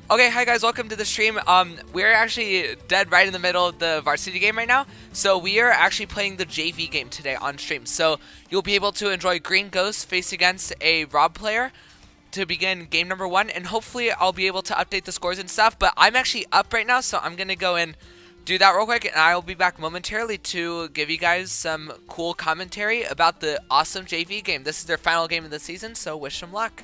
Okay, hi guys, welcome to the stream. We're actually dead right in the middle of the varsity game right now. So we are actually playing the JV game today on stream. So you'll be able to enjoy Green Ghost face against a Rob player to begin game number 1. And hopefully I'll be able to update the scores and stuff. But I'm actually up right now, so I'm going to go and do that real quick. And I'll be back momentarily to give you guys some cool commentary about the awesome JV game. This is their final game of the season, so wish them luck.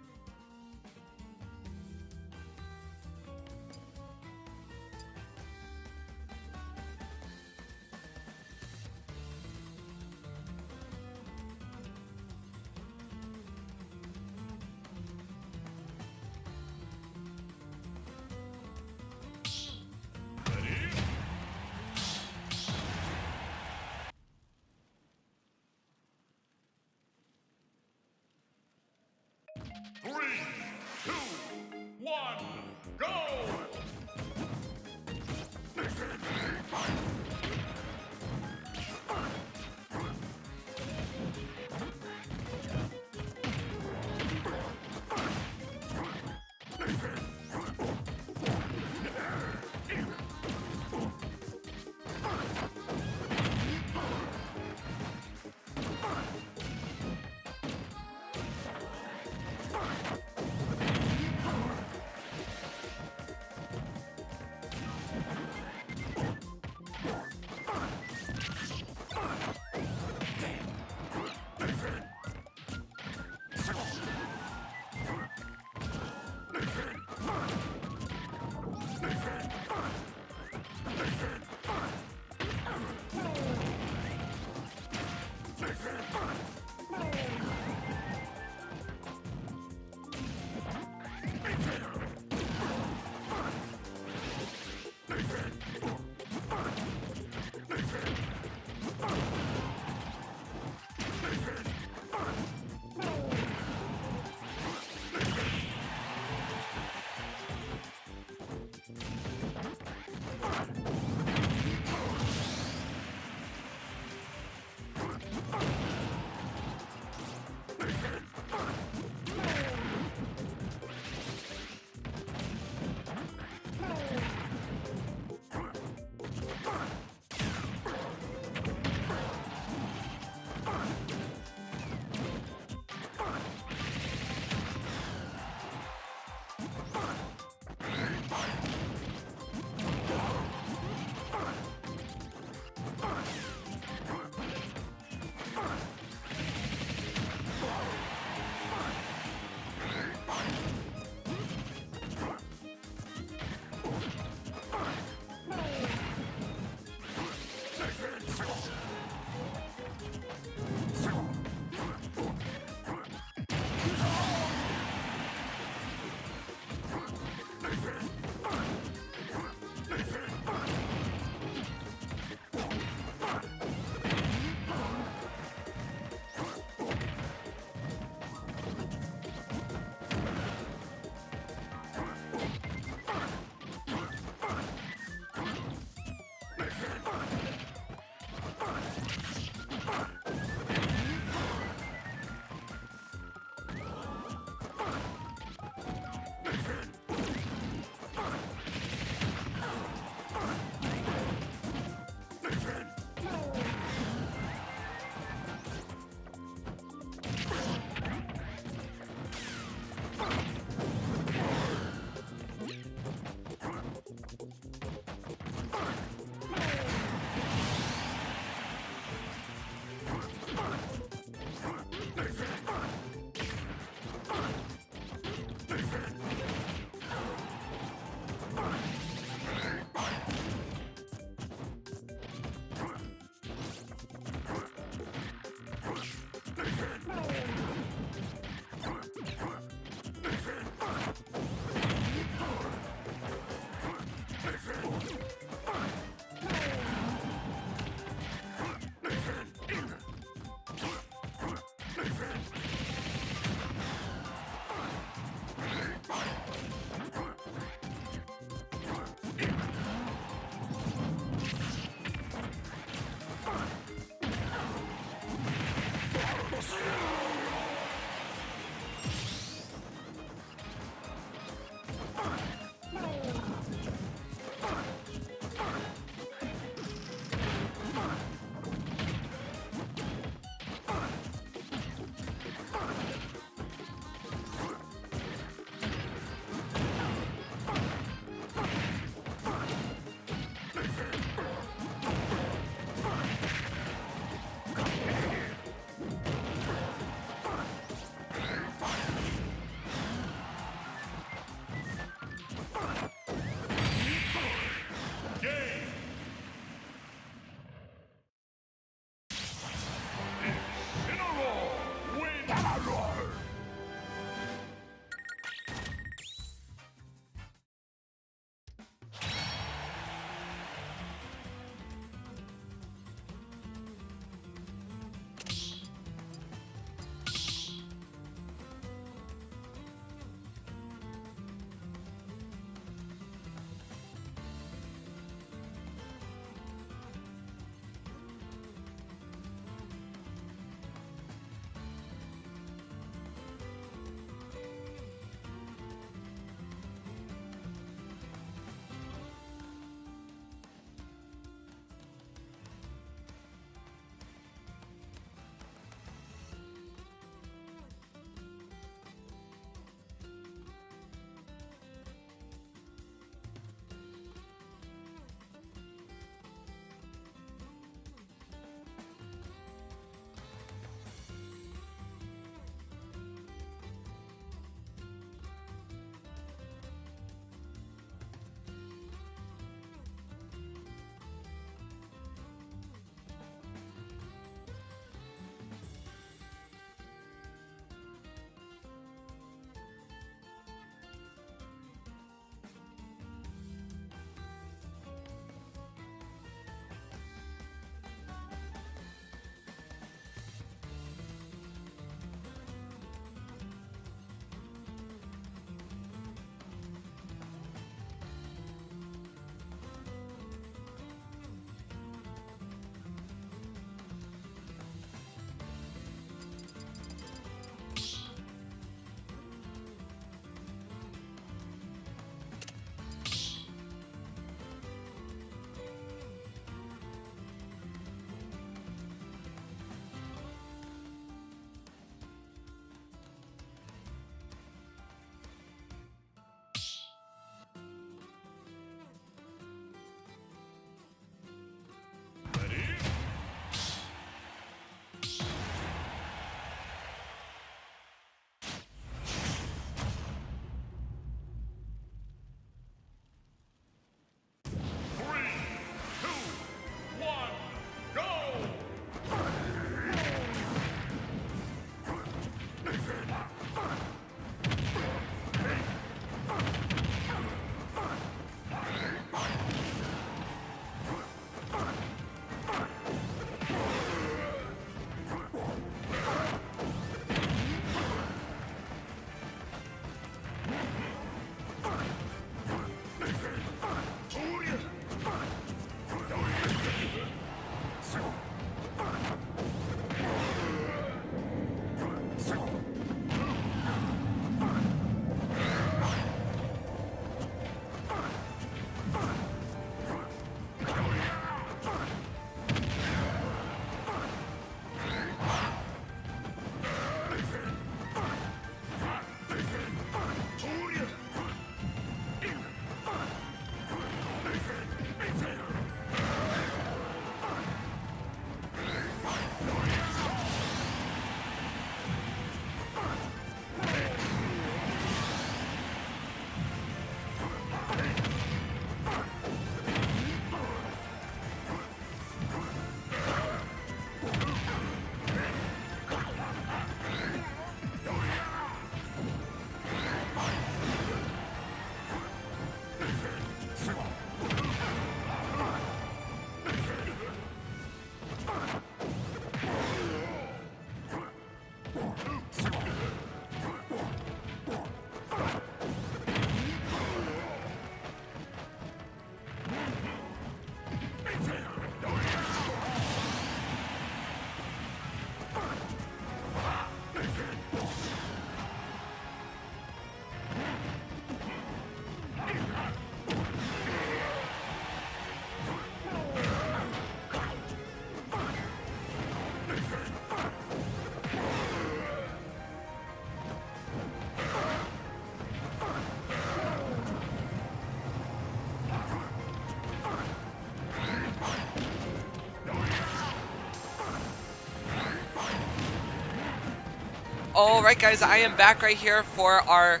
Alright guys, I am back right here for our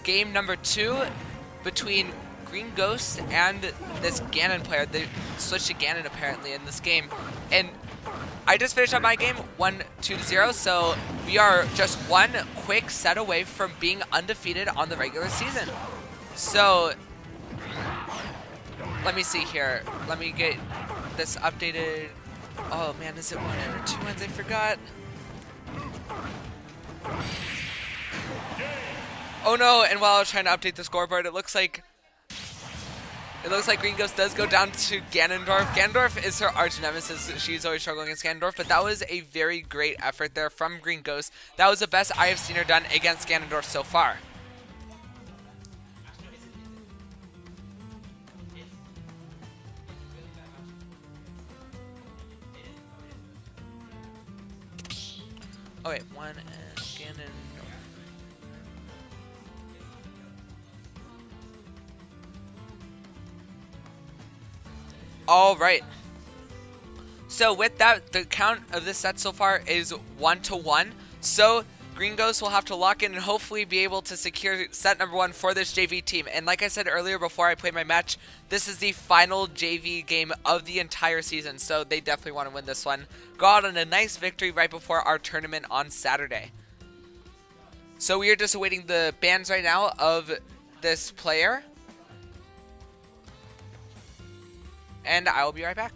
game number 2 between Green Ghost and this Ganon player. They switched to Ganon apparently in this game. And I just finished up my game 1-2-0, so we are just one quick set away from being undefeated on the regular season. So, let me see here. Let me get this updated. Oh man, is it 1 or 2 wins? I forgot. Oh no, and while I was trying to update the scoreboard, it looks like Green Ghost does go down to Ganondorf. Ganondorf is her arch nemesis. She's always struggling against Ganondorf, but that was a very great effort there from Green Ghost. That was the best I have seen her done against Ganondorf so far. Oh wait, 1 and Ganondorf. All right. So with that, the count of this set so far is 1-1. So Green Ghost will have to lock in and hopefully be able to secure set number 1 for this JV team. And like I said earlier before I played my match, this is the final JV game of the entire season. So they definitely want to win this one. Go out on a nice victory right before our tournament on Saturday. So we are just awaiting the bans right now of this player. And I will be right back.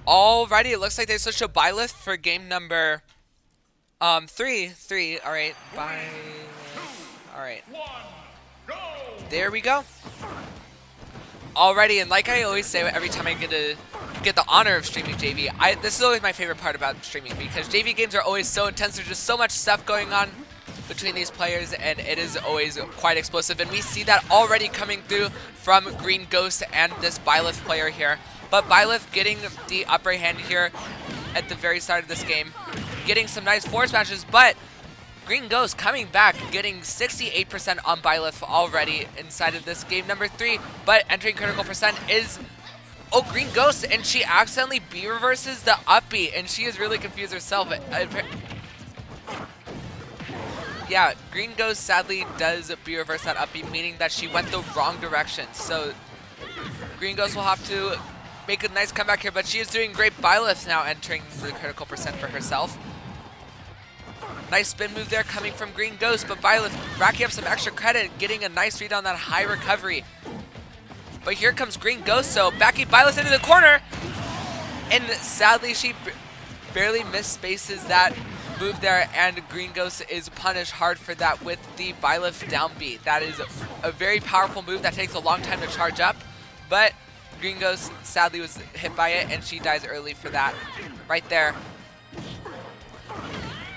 Alrighty, it looks like they switched to Byleth for game number 3. Alright, Byleth. Alright. There we go. Alrighty, and like I always say every time I get the honor of streaming JV, this is always my favorite part about streaming, because JV games are always so intense. There's just so much stuff going on between these players, and it is always quite explosive, and we see that already coming through from Green Ghost and this Byleth player here. But Byleth getting the upper hand here at the very start of this game, getting some nice force matches, but Green Ghost coming back, getting 68% on Byleth already inside of this game number 3, but entering critical percent is, oh, Green Ghost, and she accidentally B-reverses the up B, and she is really confused herself. Yeah, Green Ghost sadly does B-reverse that up B, meaning that she went the wrong direction. So Green Ghost will have to make a nice comeback here, but she is doing great. Byleth now entering the critical percent for herself. Nice spin move there coming from Green Ghost, but Byleth racking up some extra credit, getting a nice read on that high recovery. But here comes Green Ghost, so backing Byleth into the corner. And sadly, she barely misspaces that move there, and Green Ghost is punished hard for that with the Byleth down B. That is a very powerful move that takes a long time to charge up, but Green Ghost sadly was hit by it, and she dies early for that right there.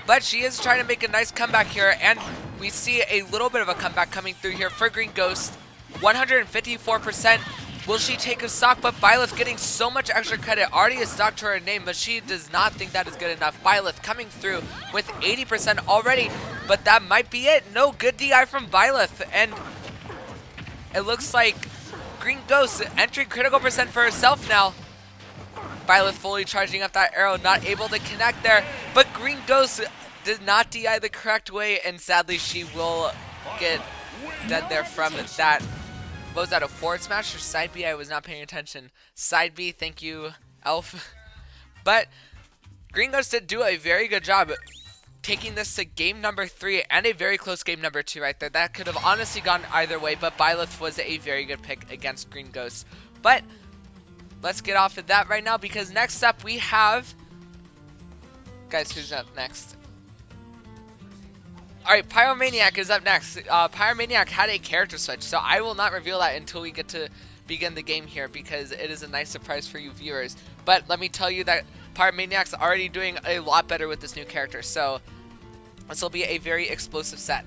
But she is trying to make a nice comeback here, and we see a little bit of a comeback coming through here for Green Ghost. 154%. Will she take a stock? But Byleth getting so much extra credit. Already a stock to her name, but she does not think that is good enough. Byleth coming through with 80% already, but that might be it. No, good DI from Byleth, and it looks like Green Ghost entering critical percent for herself now. Byleth fully charging up that arrow, not able to connect there, but Green Ghost did not DI the correct way, and sadly she will get dead there from that. What was that, a forward smash or side B? I was not paying attention. Side B, thank you, Elf. But Green Ghost did do a very good job taking this to game number 3 and a very close game number 2 right there. That could have honestly gone either way, but Byleth was a very good pick against Green Ghost. But let's get off of that right now, because next up we have... Guys, who's up next? Alright, Pyromaniac is up next. Pyromaniac had a character switch, so I will not reveal that until we get to begin the game here, because it is a nice surprise for you viewers. But let me tell you that Pyromaniac's already doing a lot better with this new character, so this will be a very explosive set.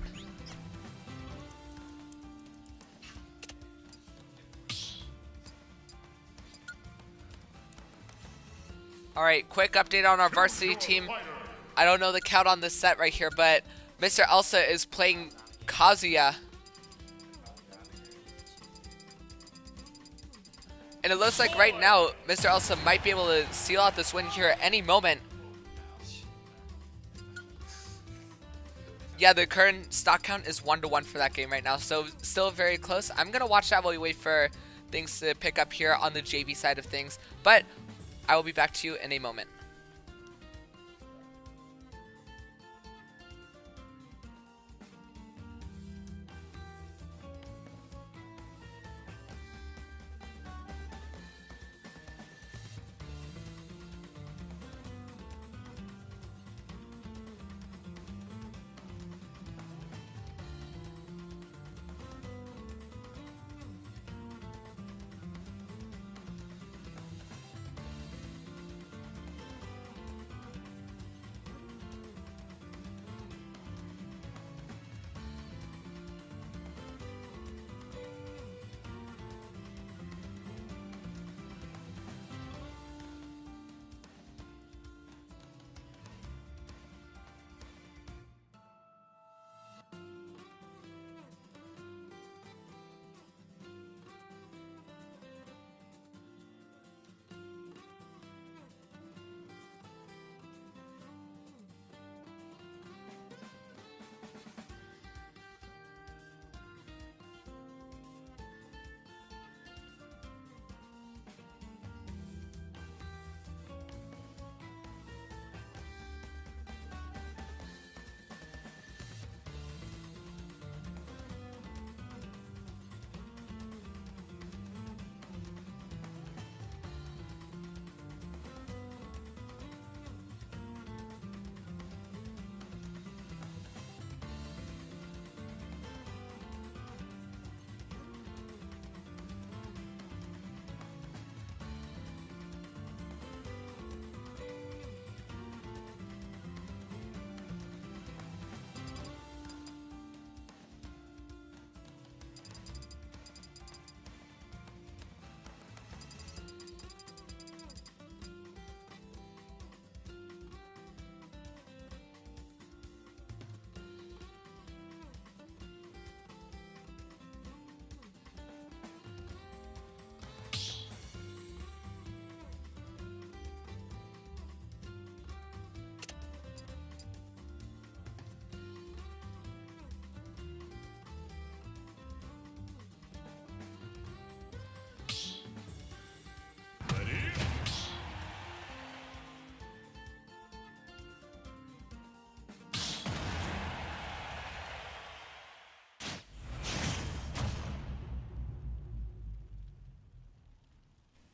Alright, quick update on our varsity team. I don't know the count on this set right here, but Mr. Elsa is playing Kazuya. And it looks like right now, Mr. Elsa might be able to seal out this win here at any moment. Yeah, the current stock count is 1-1 for that game right now, so still very close. I'm going to watch that while we wait for things to pick up here on the JV side of things, but I will be back to you in a moment.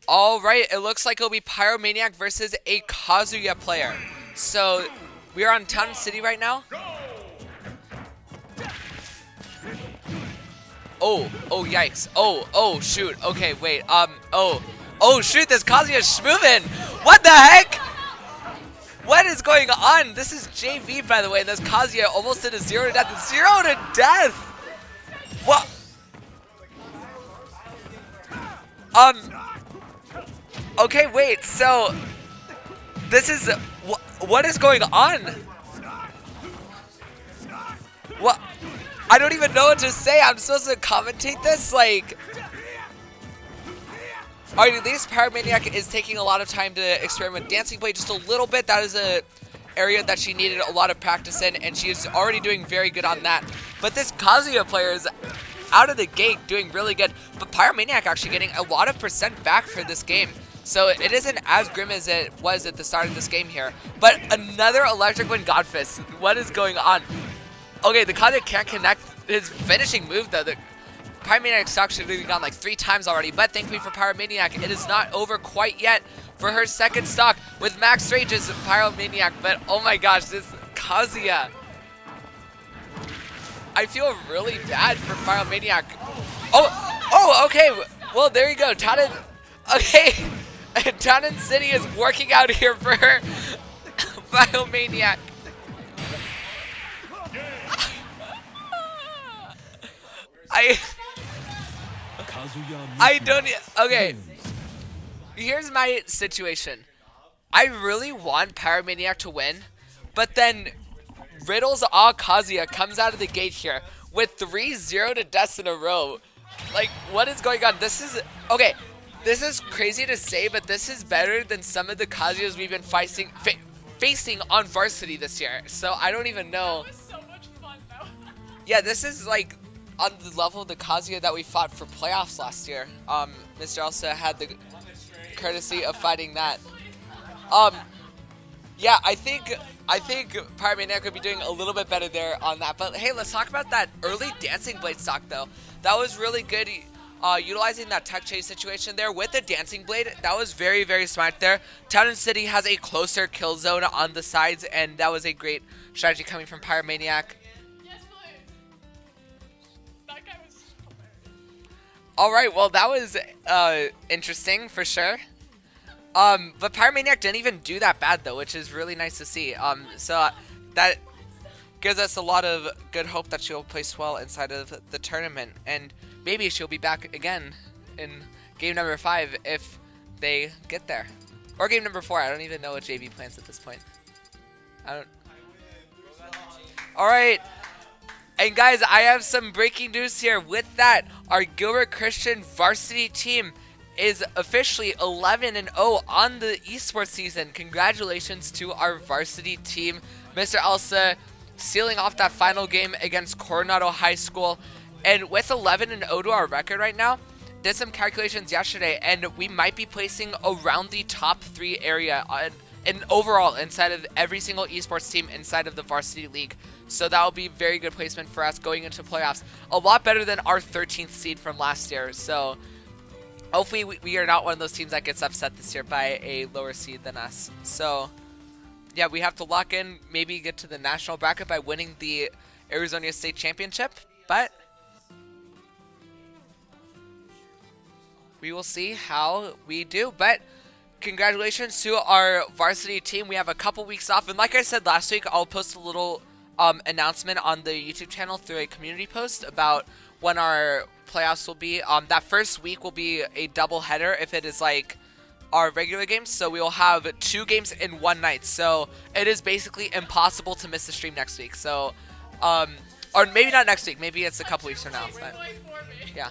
All right, it looks like it'll be Pyromaniac versus a Kazuya player. So we are on Town City right now. Oh, yikes. Oh, shoot. Okay, wait. Oh, shoot, this Kazuya's moving. What the heck? What is going on? This is JV, by the way, and this Kazuya almost did a 0 to death. 0 to death! What? Okay, wait, so this is, what is going on? What? I don't even know what to say. I'm supposed to commentate this? Like, alright, at least Pyromaniac is taking a lot of time to experiment with Dancing Blade just a little bit. That is a area that she needed a lot of practice in, and she is already doing very good on that. But this Kazuya player is out of the gate doing really good. But Pyromaniac actually getting a lot of percent back for this game. So it isn't as grim as it was at the start of this game here. But another Electric Wind Godfist. What is going on? Okay, the Kazuya can't connect his finishing move though. The Pyromaniac's stock should have gone like 3 times already, but thankfully for Pyromaniac, it is not over quite yet for her second stock with Max Rage's Pyromaniac. But oh my gosh, this Kazuya. I feel really bad for Pyromaniac. Oh, okay. Well, there you go. Okay. Town City is working out here for her. Pyromaniac. I don't. Okay. Here's my situation. I really want Pyromaniac to win, but then Riddle's Kazuya comes out of the gate here with 3-0 to deaths in a row. Like, what is going on? This is okay. This is crazy to say, but this is better than some of the Kazuyas we've been facing on varsity this year. So I don't even know. That was so much fun, though. Yeah, this is like on the level of the Kazuya that we fought for playoffs last year. Mr. Elsa had the courtesy of fighting that. Yeah, I think Pyromaniac could be doing a little bit better there on that. But hey, let's talk about that early Dancing Blade stock though. That was really good. Utilizing that tech chase situation there with the Dancing Blade, that was very, very smart there. Town City has a closer kill zone on the sides, and that was a great strategy coming from Pyromaniac. Yes, please. That guy was hilarious. Alright, well that was interesting for sure. But Pyromaniac didn't even do that bad though, which is really nice to see. So that gives us a lot of good hope that she'll place well inside of the tournament, and maybe she'll be back again in game number 5 if they get there. Or game number 4, I don't even know what JV plans at this point. Alright, and guys, I have some breaking news here. With that, our Gilbert Christian varsity team is officially 11-0 on the esports season. Congratulations to our varsity team. Mr. Elsa sealing off that final game against Coronado High School. And with 11-0 to our record right now, did some calculations yesterday, and we might be placing around the top 3 area in overall inside of every single esports team inside of the varsity league. So that will be very good placement for us going into playoffs. A lot better than our 13th seed from last year. So hopefully we are not one of those teams that gets upset this year by a lower seed than us. So yeah, we have to lock in, maybe get to the national bracket by winning the Arizona State Championship, but we will see how we do. But congratulations to our varsity team. We have a couple weeks off, and like I said last week, I'll post a little announcement on the YouTube channel through a community post about when our playoffs will be. That first week will be a double header if it is like our regular games, so we will have 2 games in one night. So it is basically impossible to miss the stream next week. So or maybe not next week, maybe it's a couple weeks from now, but yeah.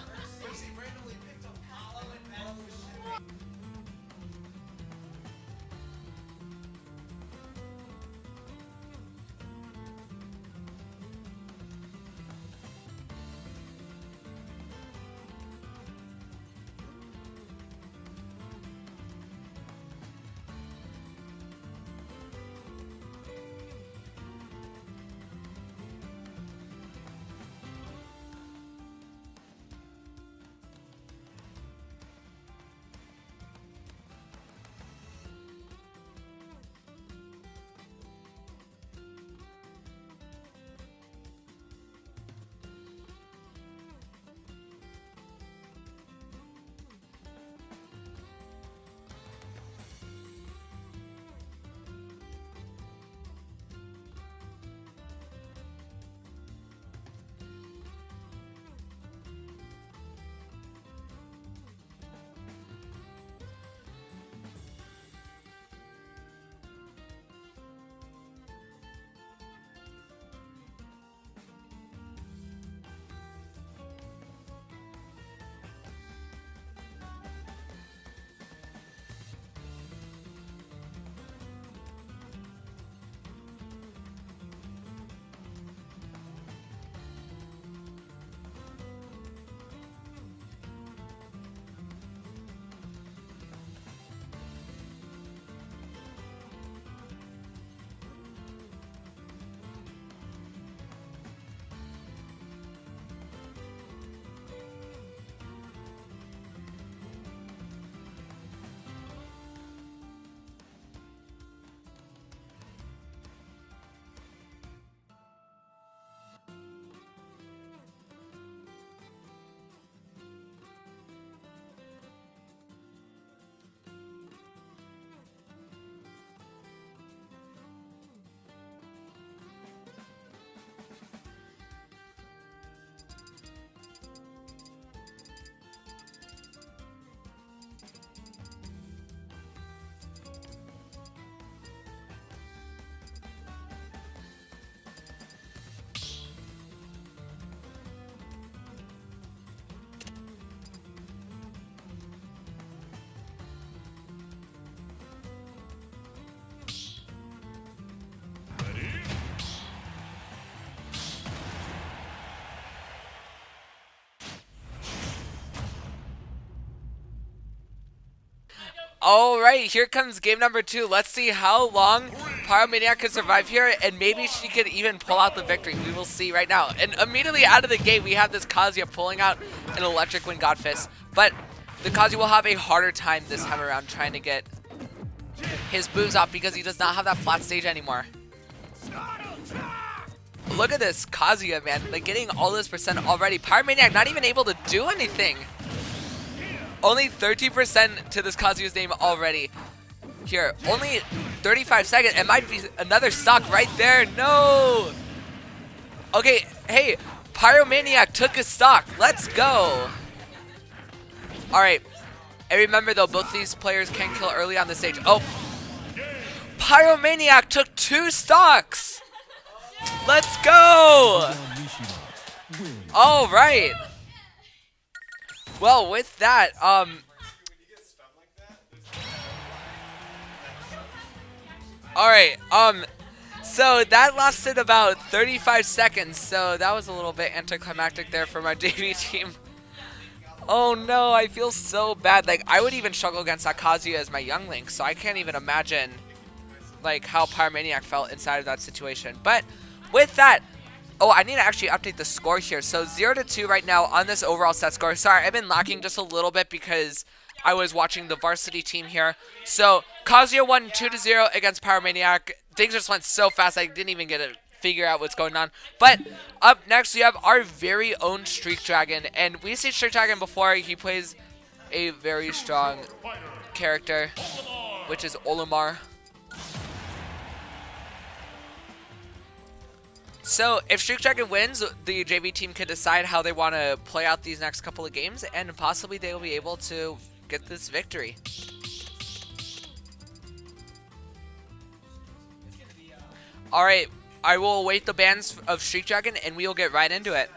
All right, here comes game number 2. Let's see how long Pyromaniac can survive here, and maybe she could even pull out the victory. We will see right now. And immediately out of the gate, we have this Kazuya pulling out an Electric Wind God Fist. But the Kazuya will have a harder time this time around trying to get his moves off because he does not have that flat stage anymore. Look at this Kazuya, man. Like, getting all this percent already. Pyromaniac not even able to do anything. Only 30% to this Kazuya's name already. Here, only 35 seconds. It might be another stock right there. No! Okay, hey, Pyromaniac took a stock. Let's go. Alright. And remember, though, both these players can kill early on the stage. Oh. Pyromaniac took 2 stocks. Let's go. Alright. Well, with that, alright, so that lasted about 35 seconds, so that was a little bit anticlimactic there for my JV team. Oh no, I feel so bad. Like, I would even struggle against that Kazuya as my young Link, so I can't even imagine, like, how Pyromaniac felt inside of that situation. But with that, oh, I need to actually update the score here. So 0-2 right now on this overall set score. Sorry, I've been lacking just a little bit because I was watching the varsity team here. So Kazuya won 2-0 against Pyromaniac. Things just went so fast I didn't even get to figure out what's going on. But up next we have our very own Streak Dragon. And we've seen Streak Dragon before. He plays a very strong character, which is Olimar. So, if Streak Dragon wins, the JV team can decide how they want to play out these next couple of games, and possibly they will be able to get this victory. Alright, I will await the bans of Streak Dragon, and we will get right into it.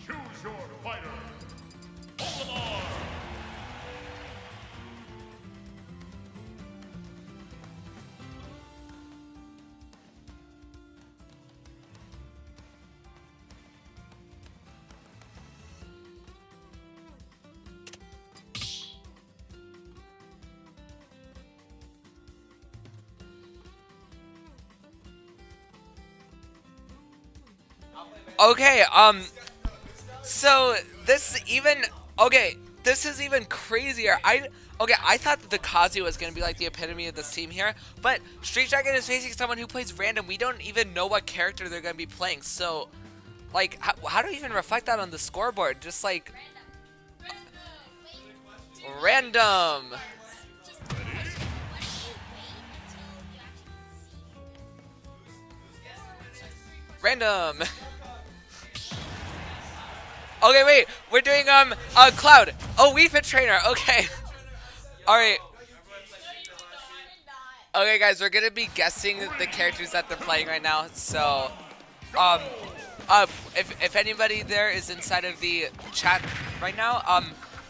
Choose your fighter. Olimar. Okay, so this even, okay, this is even crazier. I thought that the Kazuya was going to be like the epitome of this team here, but Streak Dragon is facing someone who plays random. We don't even know what character they're going to be playing, so, like, how do we even reflect that on the scoreboard? Just, like, random. Random. Okay, wait. We're doing Cloud. Oh, Wii Fit Trainer. Okay. All right. Okay, guys, we're gonna be guessing the characters that they're playing right now. So, um, if anybody there is inside of the chat right now,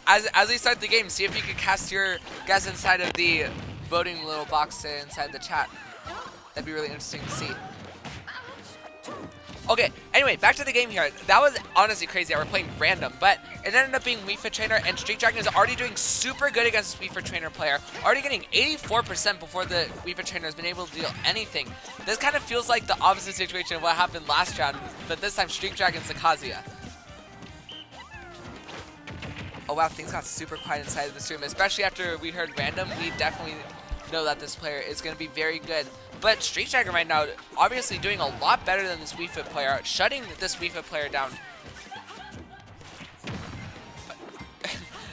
as we start the game, see if you can cast your guess inside of the voting little box inside the chat. That'd be really interesting to see. Okay, anyway, back to the game here. That was honestly crazy. We're playing random, but it ended up being Wii Fit Trainer, and Street Dragon is already doing super good against this Wii Fit Trainer player. Already getting 84% before the Wii Fit Trainer has been able to deal anything. This kind of feels like the opposite situation of what happened last round, but this time Street Dragon's the Kazuya. Oh wow, things got super quiet inside of this room, especially after we heard random. We definitely know that this player is going to be very good. But Street Dragon right now, obviously doing a lot better than this Wii Fit player, shutting this Wii Fit player down.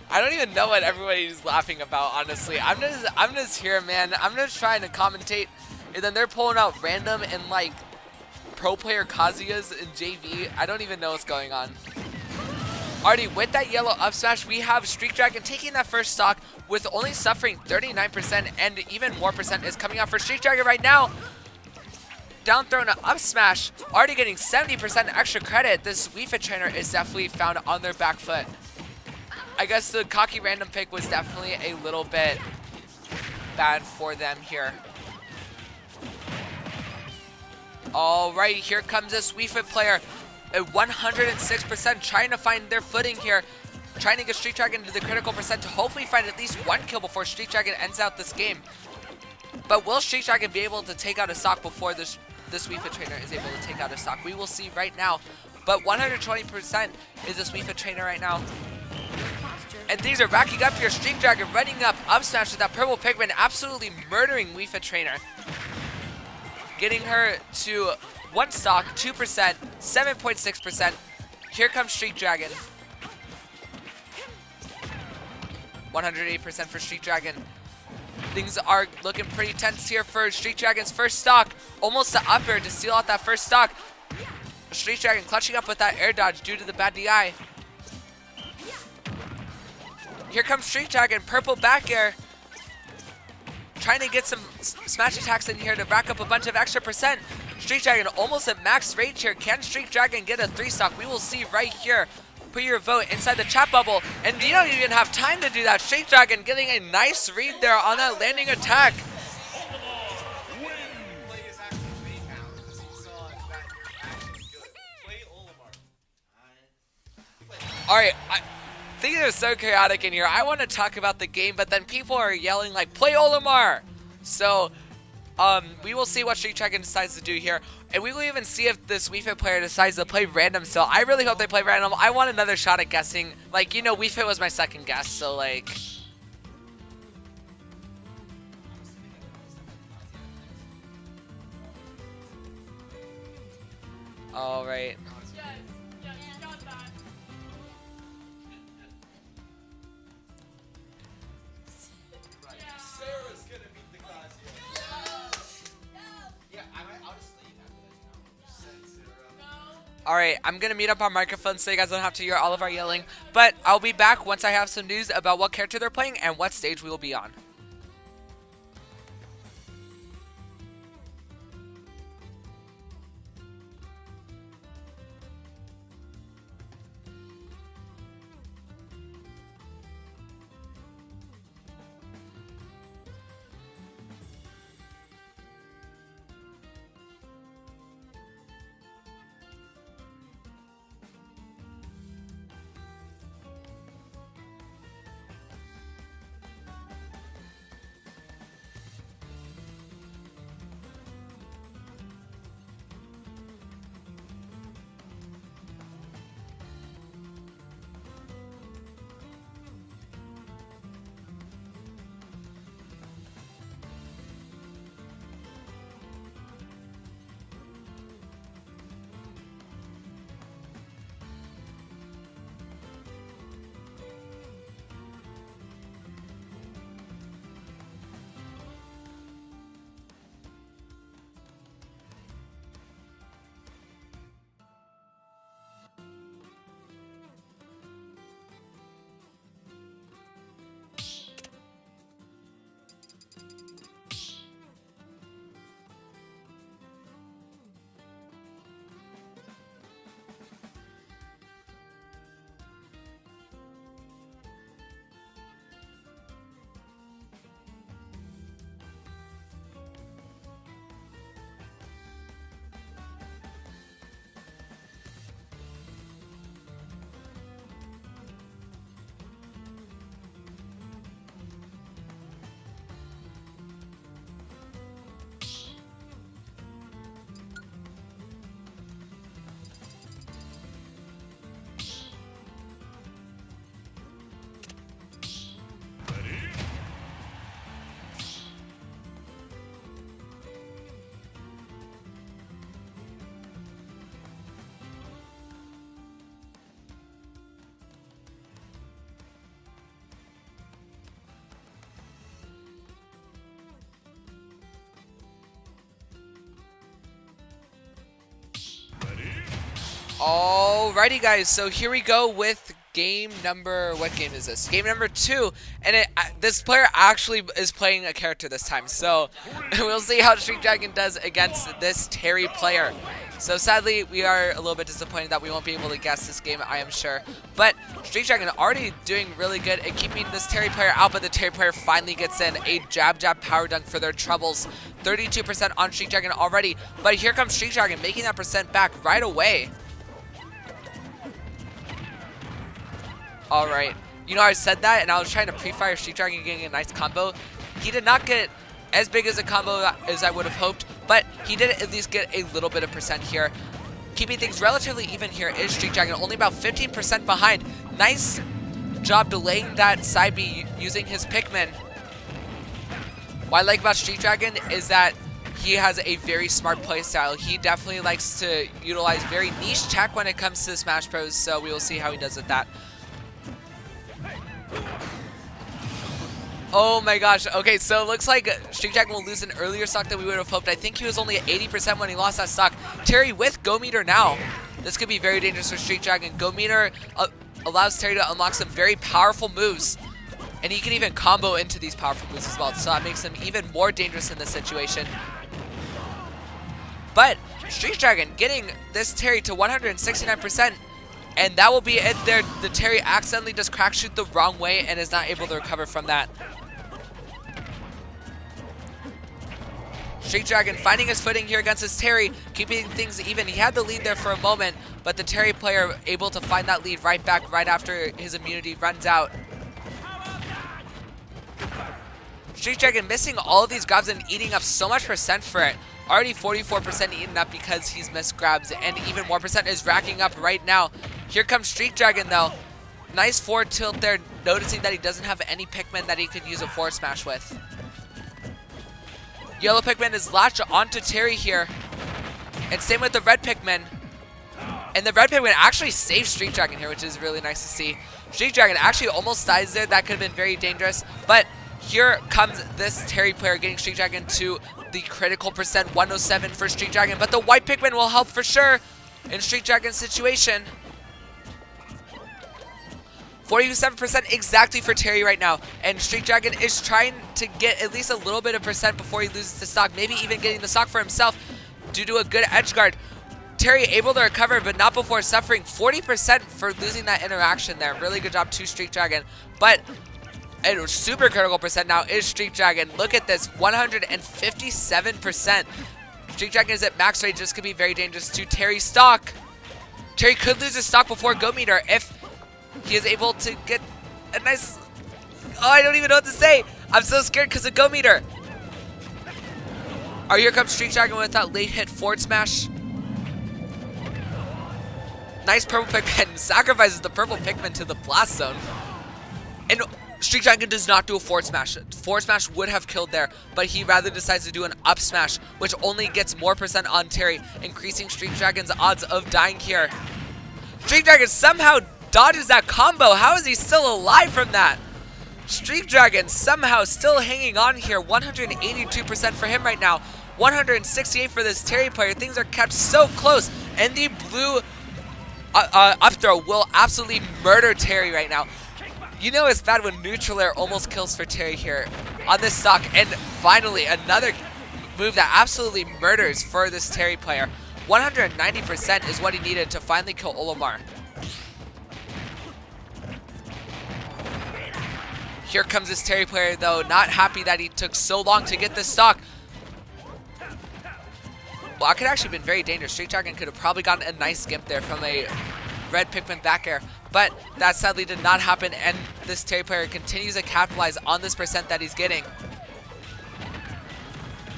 I don't even know what everybody's laughing about, honestly. I'm just here, man. I'm just trying to commentate, and then they're pulling out random and like pro player Kazuyas in JV. I don't even know what's going on. Already with that yellow up smash, we have Street Dragon taking that first stock with only suffering 39%, and even more percent is coming out for Street Dragon right now. Down throw and an up smash, already getting 70% extra credit. This Wii Fit Trainer is definitely found on their back foot. I guess the cocky random pick was definitely a little bit bad for them here. All right, here comes this Wii Fit player. At 106%, trying to find their footing here, trying to get Street Dragon to the critical percent to hopefully find at least one kill before Street Dragon ends out this game. But will Street Dragon be able to take out a stock before this Wii Fit Trainer is able to take out a stock? We will see right now. But 120% is this Wii Fit Trainer right now. And things are racking up here. Street Dragon running up smash with that purple pigment, absolutely murdering Wii Fit Trainer. Getting her to 1 stock, 2%, 7.6%. Here comes Street Dragon. 108% for Street Dragon. Things are looking pretty tense here for Street Dragon's first stock. Almost the up air to steal out that first stock. Street Dragon clutching up with that air dodge due to the bad DI. Here comes Street Dragon, purple back air. Trying to get some smash attacks in here to rack up a bunch of extra percent. Street Dragon almost at max rage here. Can Street Dragon get a 3-stock? We will see right here. Put your vote inside the chat bubble. And you don't even have time to do that. Street Dragon getting a nice read there on that landing attack. Alright, things are so chaotic in here. I want to talk about the game, but then people are yelling like, play Olimar! So, we will see what Street Dragon decides to do here. And we will even see if this Wii Fit player decides to play random still. I really hope they play random. I want another shot at guessing. Like, you know, Wii Fit was my second guess, so like... Alright. Yes, you got that. Sarah's gonna beat the Kazuya. Yeah, I'll just leave after this now. Alright, I'm gonna mute up our microphones so you guys don't have to hear all of our yelling. But I'll be back once I have some news about what character they're playing and what stage we will be on. Alrighty, guys. So here we go with game number. What game is this? Game number 2, and this player actually is playing a character this time. So we'll see how Street Dragon does against this Terry player. So sadly, we are a little bit disappointed that we won't be able to guess this game, I am sure. But Street Dragon already doing really good at keeping this Terry player out, but the Terry player finally gets in a jab power dunk for their troubles. 32% on Street Dragon already, but here comes Street Dragon making that percent back right away. Alright, you know, I said that and I was trying to pre-fire Street Dragon getting a nice combo. He did not get as big as a combo as I would have hoped, but he did at least get a little bit of percent here. Keeping things relatively even here is Street Dragon, only about 15% behind. Nice job delaying that side B using his Pikmin. What I like about Street Dragon is that he has a very smart playstyle. He definitely likes to utilize very niche tech when it comes to Smash Bros, so we will see how he does with that. Oh my gosh. Okay, so it looks like Street Dragon will lose an earlier stock than we would have hoped. I think he was only at 80% when he lost that stock. Terry with Go Meter now. This could be very dangerous for Street Dragon. Go Meter allows Terry to unlock some very powerful moves. And he can even combo into these powerful moves as well. So that makes him even more dangerous in this situation. But Street Dragon getting this Terry to 169%. And that will be it there. The Terry accidentally just crack shoot the wrong way and is not able to recover from that. Street Dragon finding his footing here against his Terry, keeping things even. He had the lead there for a moment, but the Terry player able to find that lead right back right after his immunity runs out. Street Dragon missing all of these grabs and eating up so much percent for it. Already 44% eaten up because he's missed grabs, and even more percent is racking up right now. Here comes Street Dragon though. Nice forward tilt there, noticing that he doesn't have any Pikmin that he could use a forward smash with. Yellow Pikmin is latched onto Terry here. And same with the red Pikmin. And the red Pikmin actually saves Street Dragon here, which is really nice to see. Street Dragon actually almost dies there. That could have been very dangerous. But here comes this Terry player getting Street Dragon to the critical percent, 107 for Street Dragon. But the white Pikmin will help for sure in Street Dragon's situation. 47% exactly for Terry right now. And Street Dragon is trying to get at least a little bit of percent before he loses the stock. Maybe even getting the stock for himself due to a good edge guard. Terry able to recover, but not before suffering 40% for losing that interaction there. Really good job to Street Dragon. But a super critical percent now is Street Dragon. Look at this, 157%. Street Dragon is at max rate. This could be very dangerous to Terry's stock. Terry could lose his stock before Go Meter if he is able to get a nice... Oh, I don't even know what to say. I'm so scared because of Go Meter. Oh, here comes Street Dragon with that late hit forward smash. Nice purple Pikmin. Sacrifices the purple Pikmin to the blast zone. And Street Dragon does not do a forward smash. Forward smash would have killed there, but he rather decides to do an up smash, which only gets more percent on Terry, increasing Street Dragon's odds of dying here. Street Dragon somehow dodges that combo. How is he still alive from that? Street Dragon somehow still hanging on here. 182% for him right now. 168 for this Terry player. Things are kept so close. And the blue up throw will absolutely murder Terry right now. You know it's bad when neutral air almost kills for Terry here on this stock. And finally, another move that absolutely murders for this Terry player. 190% is what he needed to finally kill Olimar. Here comes this Terry player though, not happy that he took so long to get this stock. Well, it could actually have been very dangerous. Street Dragon could have probably gotten a nice skimp there from a red Pikmin back air. But that sadly did not happen, and this Terry player continues to capitalize on this percent that he's getting.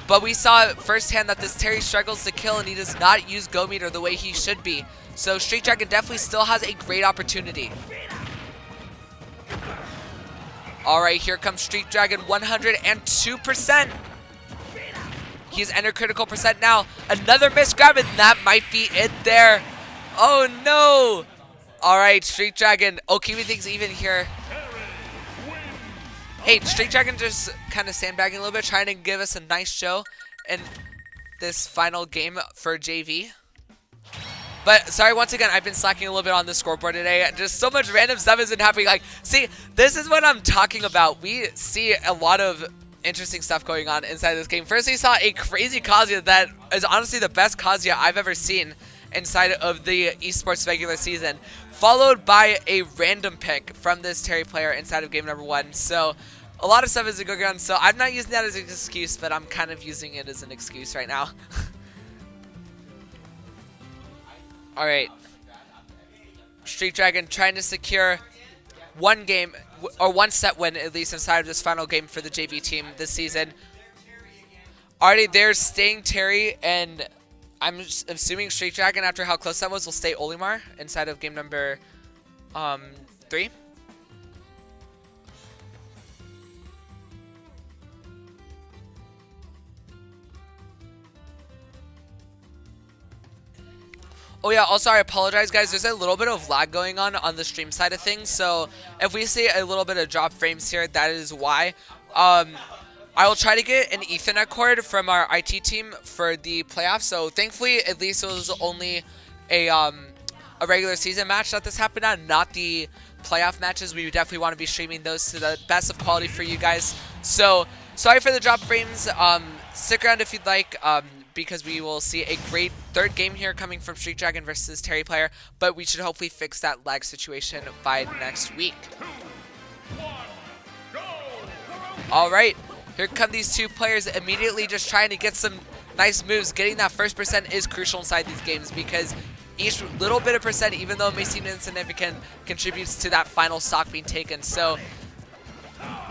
But we saw firsthand that this Terry struggles to kill, and he does not use Go Meter the way he should be. So Street Dragon definitely still has a great opportunity. Alright, here comes Street Dragon, 102%. He's entered critical percent now. Another missed grab, and that might be it there. Oh no! Alright, Street Dragon. Oh, keeping things even here. Hey, Street Dragon just kind of sandbagging a little bit, trying to give us a nice show in this final game for JV. But sorry, once again, I've been slacking a little bit on the scoreboard today. Just so much random stuff has been happening. Like, see, this is what I'm talking about. We see a lot of interesting stuff going on inside this game. First, we saw a crazy Kazuya that is honestly the best Kazuya I've ever seen inside of the esports regular season, followed by a random pick from this Terry player inside of game number 1. So a lot of stuff is going on. So I'm not using that as an excuse, but I'm kind of using it as an excuse right now. All right, Street Dragon trying to secure one game or one set win at least inside of this final game for the JV team this season. Already they're staying Terry, and I'm assuming Street Dragon, after how close that was, will stay Olimar inside of game number 3. Oh yeah, also I apologize guys, there's a little bit of lag going on the stream side of things, so if we see a little bit of drop frames here, that is why. I will try to get an Ethernet cord from our IT team for the playoffs, so thankfully at least it was only a regular season match that this happened on, not the playoff matches. We definitely want to be streaming those to the best of quality for you guys, so sorry for the drop frames. Stick around if you'd like, because we will see a great third game here coming from Street Dragon versus Terry player, but we should hopefully fix that lag situation by next week. All right, here come these two players immediately just trying to get some nice moves. Getting that first percent is crucial inside these games because each little bit of percent, even though it may seem insignificant, contributes to that final stock being taken. So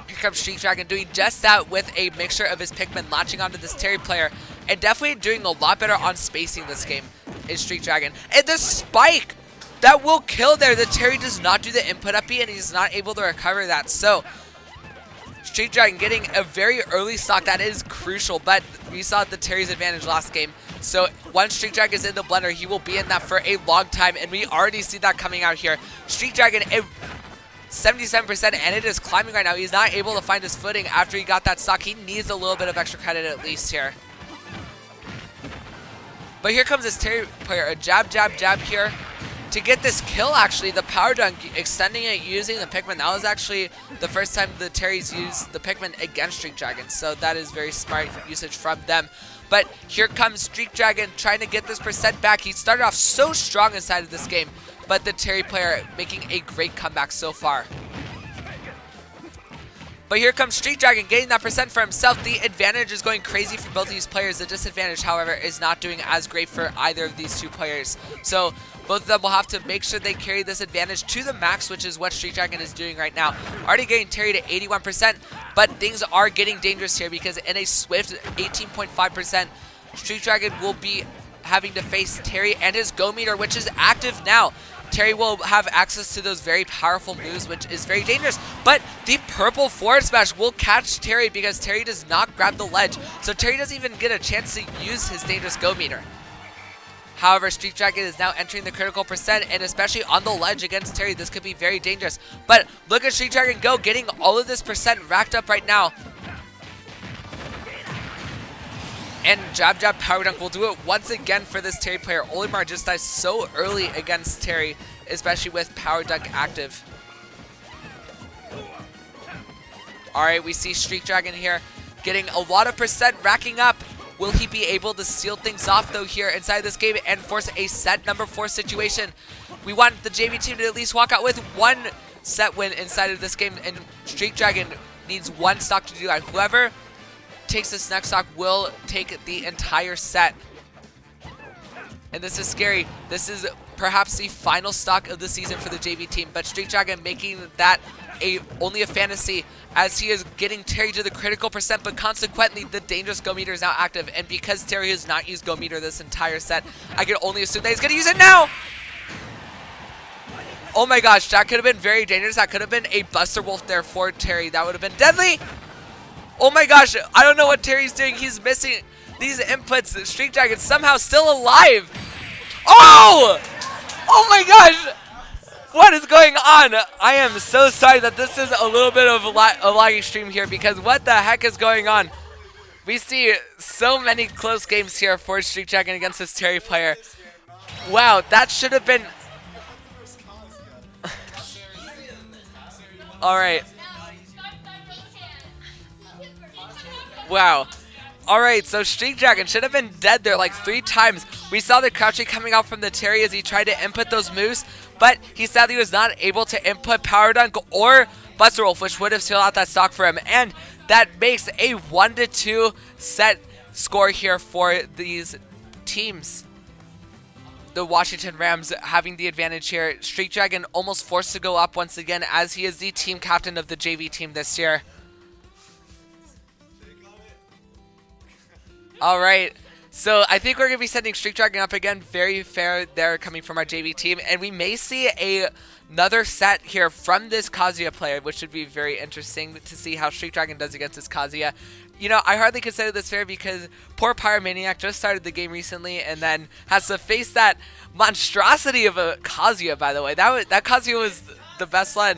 here comes Street Dragon doing just that with a mixture of his Pikmin latching onto this Terry player, and definitely doing a lot better on spacing this game is Street Dragon. And the spike that will kill there, the Terry does not do the input up B, and he's not able to recover that. So Street Dragon getting a very early stock that is crucial, but we saw the Terry's advantage last game. So once Street Dragon is in the blender, he will be in that for a long time, and we already see that coming out here. Street Dragon, 77%, and it is climbing right now. He's not able to find his footing after he got that stock. He needs a little bit of extra credit at least here. But here comes this Terry player, a jab, jab, jab here to get this kill actually. The power dunk, extending it using the Pikmin. That was actually the first time the Terrys used the Pikmin against Street Dragon, so that is very smart usage from them. But here comes Street Dragon trying to get this percent back. He started off so strong inside of this game, but the Terry player making a great comeback so far. But here comes Street Dragon getting that percent for himself. The advantage is going crazy for both of these players. The disadvantage, however, is not doing as great for either of these two players. So both of them will have to make sure they carry this advantage to the max, which is what Street Dragon is doing right now. Already getting Terry to 81%, but things are getting dangerous here because in a swift 18.5%, Street Dragon will be having to face Terry and his Go meter, which is active now. Terry will have access to those very powerful moves, which is very dangerous. But the purple forward smash will catch Terry because Terry does not grab the ledge. So Terry doesn't even get a chance to use his dangerous Go meter. However, Street Dragon is now entering the critical percent, and especially on the ledge against Terry, this could be very dangerous. But look at Street Dragon go, getting all of this percent racked up right now. And jab jab power dunk will do it once again for this Terry player. Olimar just dies so early against Terry, especially with power dunk active. Alright, we see Street Dragon here getting a lot of percent racking up. Will he be able to seal things off though here inside this game and force a set number 4 situation? We want the JV team to at least walk out with one set win inside of this game, and Street Dragon needs one stock to do that. Whoever takes this next stock will take the entire set. And this is scary. This is perhaps the final stock of the season for the JV team, but Street Dragon making that only a fantasy as he is getting Terry to the critical percent, but consequently the dangerous Go meter is now active, and because Terry has not used Go meter this entire set, I can only assume that he's going to use it now! Oh my gosh, that could have been very dangerous. That could have been a Buster Wolf there for Terry. That would have been deadly! Oh my gosh, I don't know what Terry's doing. He's missing these inputs. Street Dragon somehow still alive. Oh! Oh my gosh! What is going on? I am so sorry that this is a little bit of a lagging stream here, because what the heck is going on? We see so many close games here for Street Dragon against this Terry player. Wow, that should have been... Alright. Wow. Alright, so Streak Dragon should have been dead there like 3 times. We saw the crouching coming out from the Terry as he tried to input those moves, but he sadly was not able to input Power Dunk or Buster Wolf, which would have sealed out that stock for him. And that makes a 1-2 set score here for these teams. The Washington Rams having the advantage here. Streak Dragon almost forced to go up once again as he is the team captain of the JV team this year. All right, so I think we're going to be sending Streak Dragon up again. Very fair there coming from our JV team. And we may see another set here from this Kazuya player, which would be very interesting to see how Streak Dragon does against this Kazuya. You know, I hardly consider this fair because poor Pyromaniac just started the game recently and then has to face that monstrosity of a Kazuya, by the way. That Kazuya was the best one.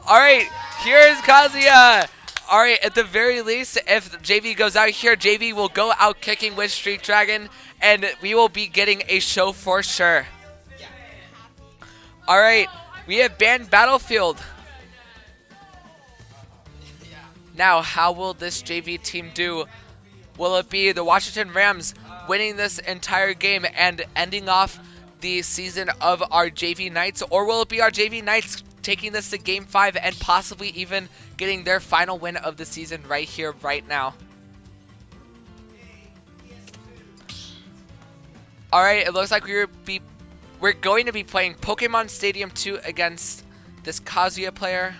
All right, here's Kazuya. All right, at the very least, if JV goes out here, JV will go out kicking with Streak Dragon, and we will be getting a show for sure. All right, we have banned Battlefield. Now, how will this JV team do? Will it be the Washington Rams winning this entire game and ending off the season of our JV Knights, or will it be our JV Knights taking this to Game 5 and possibly even getting their final win of the season right here, right now? Alright, it looks like we're going to be playing Pokemon Stadium 2 against this Kazuya player.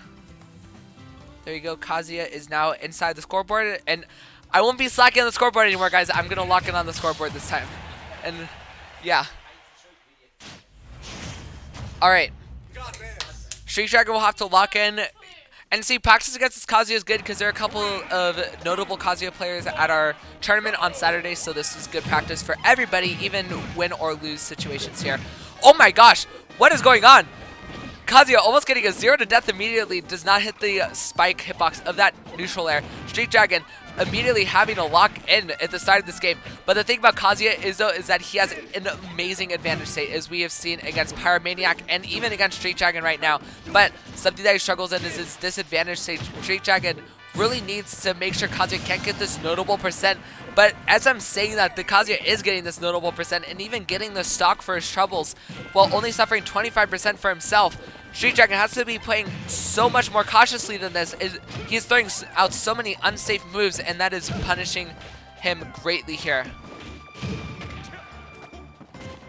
There you go, Kazuya is now inside the scoreboard, and I won't be slacking on the scoreboard anymore, guys. I'm going to lock in on the scoreboard this time. And, yeah. Alright. Streak Dragon will have to lock in. And see, practice against this Kazuya is good because there are a couple of notable Kazuya players at our tournament on Saturday, so this is good practice for everybody, even win or lose situations here. Oh my gosh, what is going on? Kazuya almost getting a 0 to death immediately, does not hit the spike hitbox of that neutral air. Streak Dragon immediately having to lock in at the start of this game. But the thing about Kazuya is that he has an amazing advantage state, as we have seen against Pyromaniac and even against Streak Dragon right now. But something that he struggles in is his disadvantage state. Streak Dragon really needs to make sure Kazuya can't get this notable percent. But as I'm saying that, the Kazuya is getting this notable percent and even getting the stock for his troubles, while only suffering 25% for himself. Streak Dragon has to be playing so much more cautiously than this. He's throwing out so many unsafe moves, and that is punishing him greatly here.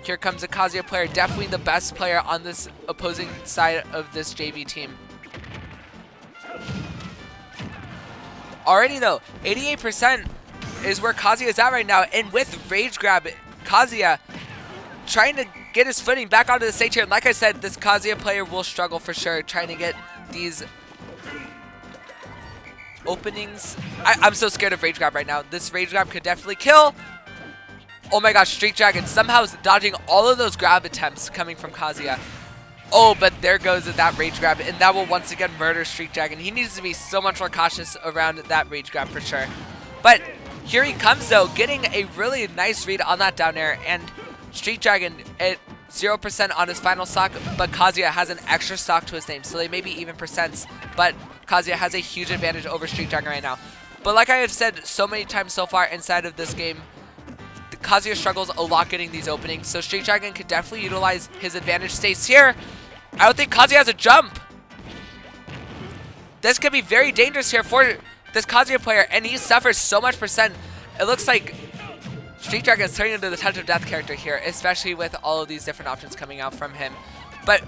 Here comes a Kazuya player, definitely the best player on this opposing side of this JV team. Already though, 88% is where Kazuya is at right now, and with Rage Grab, Kazuya trying to get his footing back onto the stage here. And like I said, this Kazuya player will struggle for sure trying to get these openings. I'm so scared of Rage Grab right now. This Rage Grab could definitely kill. Oh my gosh, Streak Dragon somehow is dodging all of those grab attempts coming from Kazuya. Oh, but there goes that Rage Grab, and that will once again murder Streak Dragon. He needs to be so much more cautious around that Rage Grab for sure. But here he comes though, getting a really nice read on that down air, and Streak Dragon at 0% on his final stock, but Kazuya has an extra stock to his name, so they may be even percents, but Kazuya has a huge advantage over Streak Dragon right now. But like I have said so many times so far inside of this game, Kazuya struggles a lot getting these openings, so Streak Dragon could definitely utilize his advantage states here. I don't think Kazuya has a jump. This could be very dangerous here for this Kazuya player, and he suffers so much percent. It looks like Streak Dragon is turning into the Touch of Death character here, especially with all of these different options coming out from him. But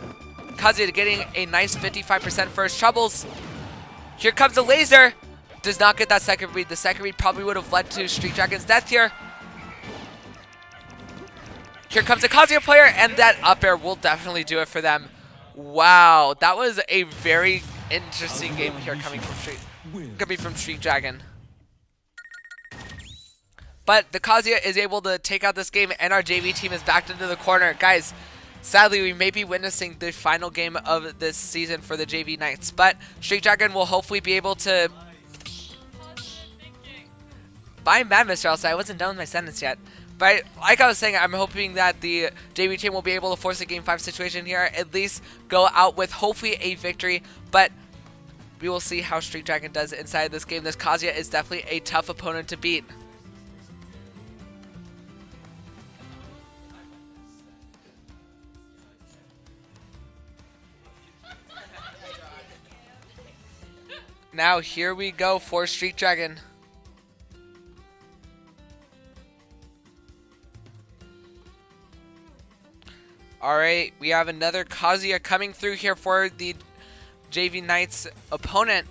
Kazuya getting a nice 55% for his troubles. Here comes the laser. Does not get that second read. The second read probably would have led to Streak Dragon's death here. Here comes a Kazuya player, and that up air will definitely do it for them. Wow, that was a very interesting game here coming from Streak Dragon. But the Kazuya is able to take out this game, and our JV team is backed into the corner. Guys, sadly, we may be witnessing the final game of this season for the JV Knights. But Streak Dragon will hopefully be able to... Bye, Mad Mr. Elsa. I wasn't done with my sentence yet. But like I was saying, I'm hoping that the JV team will be able to force a Game 5 situation here, at least go out with hopefully a victory. But we will see how Street Dragon does inside this game. This Kazuya is definitely a tough opponent to beat. Now here we go for Street Dragon. Alright, we have another Kazuya coming through here for the JV Knights opponent.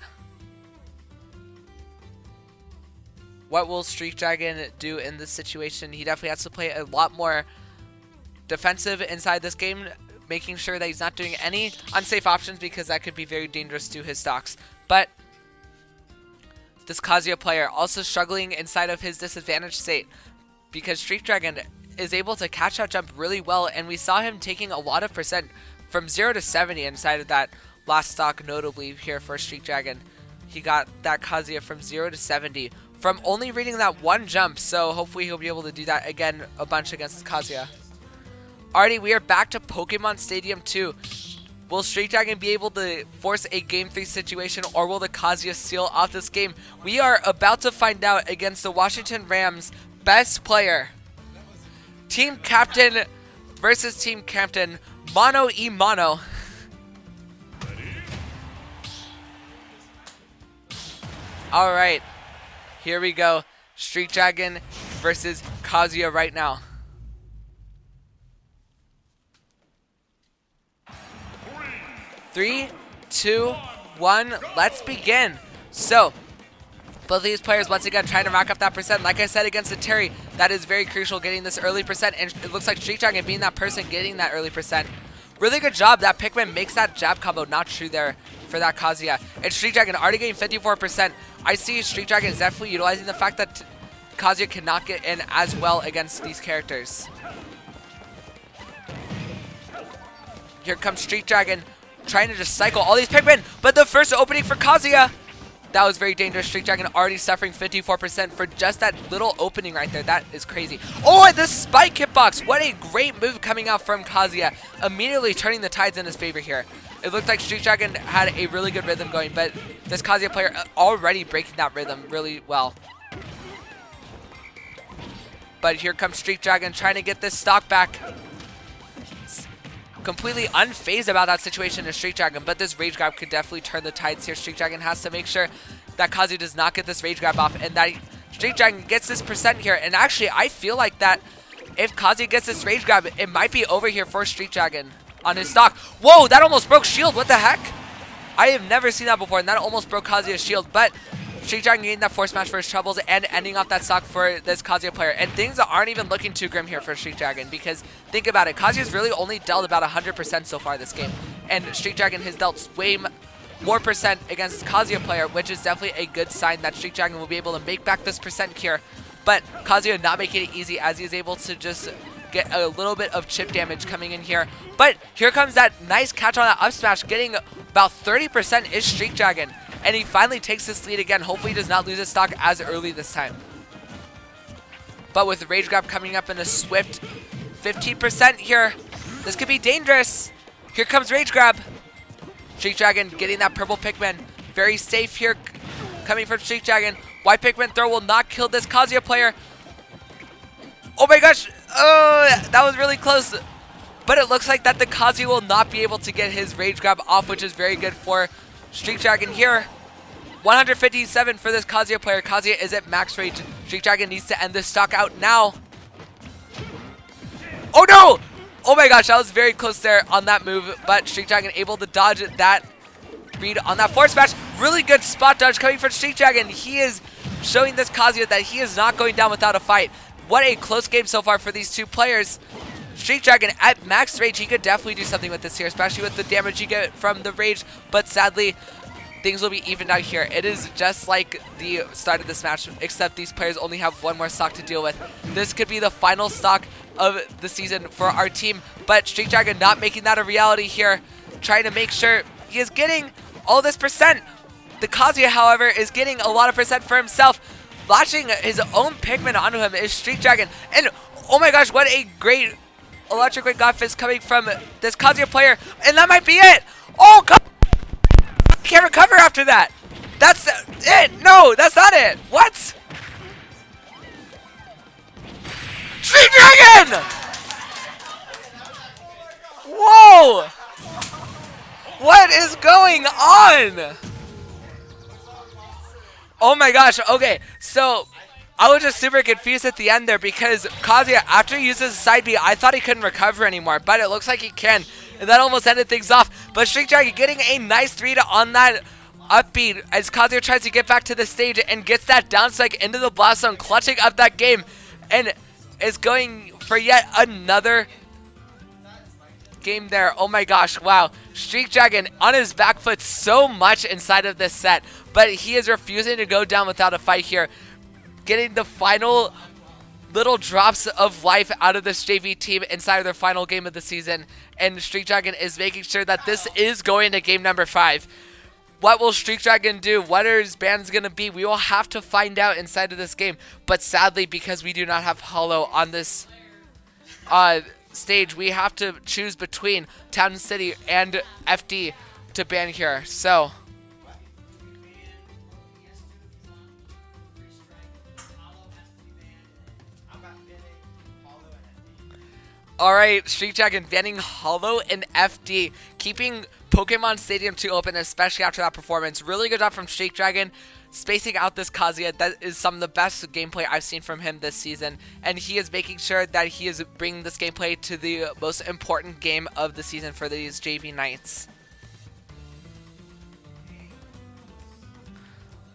What will Street Dragon do in this situation? He definitely has to play a lot more defensive inside this game, making sure that he's not doing any unsafe options because that could be very dangerous to his stocks. But this Kazuya player also struggling inside of his disadvantaged state because Street Dragon is able to catch that jump really well, and we saw him taking a lot of percent from 0 to 70 inside of that last stock, notably here for Street Dragon. He got that Kazuya from 0 to 70 from only reading that one jump, so hopefully he'll be able to do that again a bunch against Kazuya. Alrighty, we are back to Pokemon Stadium 2. Will Street Dragon be able to force a Game 3 situation, or will the Kazuya seal off this game? We are about to find out against the Washington Rams best player. Team Captain versus Team Captain, mano y mano. Alright, here we go. Street Dragon versus Kazuya right now. 3, 2, 1, let's begin. So, both of these players once again trying to rack up that percent. Like I said against the Terry, that is very crucial, getting this early percent, and it looks like Street Dragon being that person getting that early percent. Really good job. That Pikmin makes that jab combo not true there for that Kazuya. And Street Dragon already getting 54%. I see Street Dragon is definitely utilizing the fact that Kazuya cannot get in as well against these characters. Here comes Street Dragon trying to just cycle all these Pikmin, but the first opening for Kazuya, that was very dangerous. Street Dragon already suffering 54% for just that little opening right there. That is crazy. Oh, and this spike hitbox. What a great move coming out from Kazuya. Immediately turning the tides in his favor here. It looked like Street Dragon had a really good rhythm going, but this Kazuya player already breaking that rhythm really well. But here comes Street Dragon trying to get this stock back. Completely unfazed about that situation in Street Dragon, but this Rage Grab could definitely turn the tides here. Street Dragon has to make sure that Kazuya does not get this Rage Grab off, and that Street Dragon gets this percent here. And actually, I feel like that if Kazuya gets this Rage Grab, it might be over here for Street Dragon on his stock. Whoa, that almost broke shield. What the heck? I have never seen that before, and that almost broke Kazuya's shield, but Street Dragon getting that force match for his troubles and ending off that stock for this Kazuya player. And things aren't even looking too grim here for Street Dragon, because think about it, Kazuya's really only dealt about 100% so far this game. And Street Dragon has dealt way more percent against this Kazuya player, which is definitely a good sign that Street Dragon will be able to make back this percent here. But Kazuya not making it easy, as he is able to just get a little bit of chip damage coming in here. But here comes that nice catch on that up smash, getting about 30% is Street Dragon. And he finally takes this lead again. Hopefully he does not lose his stock as early this time. But with the Rage Grab coming up in a swift 15% here, this could be dangerous. Here comes Rage Grab. Street Dragon getting that purple Pikmin. Very safe here coming from Street Dragon. White Pikmin throw will not kill this Kazuya player. Oh my gosh. Oh, that was really close. But it looks like that the Kazuya will not be able to get his Rage Grab off, which is very good for Street Dragon here. 157 for this Kazuya player. Kazuya is at max rage. Street Dragon needs to end this stock out now. Oh no! Oh my gosh, that was very close there on that move, but Street Dragon able to dodge that read on that force smash. Really good spot dodge coming from Street Dragon. He is showing this Kazuya that he is not going down without a fight. What a close game so far for these two players. Street Dragon at max rage, he could definitely do something with this here, especially with the damage you get from the rage, but sadly, things will be evened out here. It is just like the start of this match, except these players only have one more stock to deal with. This could be the final stock of the season for our team, but Street Dragon not making that a reality here, trying to make sure he is getting all this percent. The Kazuya, however, is getting a lot of percent for himself. Latching his own Pikmin onto him is Street Dragon, and Oh my gosh, what a great electric wing god fist coming from this Kazuya player. And that might be it. Oh, God. Can't recover after that. That's it. No, that's not it. What? Street Dragon! Whoa! What is going on? Oh my gosh, okay, so I was just super confused at the end there because Kazuya, after he uses side B, I thought he couldn't recover anymore, but it looks like he can, and that almost ended things off. But Street Dragon getting a nice read on that upbeat as Kazuya tries to get back to the stage and gets that down strike into the blast zone, clutching up that game, and is going for yet another game there. Oh my gosh, wow. Street Dragon on his back foot so much inside of this set, but he is refusing to go down without a fight here. Getting the final little drops of life out of this JV team inside of their final game of the season, and Street Dragon is making sure that this is going to game number 5. What will Street Dragon do? What are his bands going to be? We will have to find out inside of this game, but sadly, because we do not have Hollow on this stage, we have to choose between Town and City and FD to ban here. So alright, Street Dragon banning Hollow and FD, keeping Pokemon Stadium 2 open, especially after that performance. Really good job from Street Dragon, spacing out this Kazuya. That is some of the best gameplay I've seen from him this season, and he is making sure that he is bringing this gameplay to the most important game of the season for these JV Knights.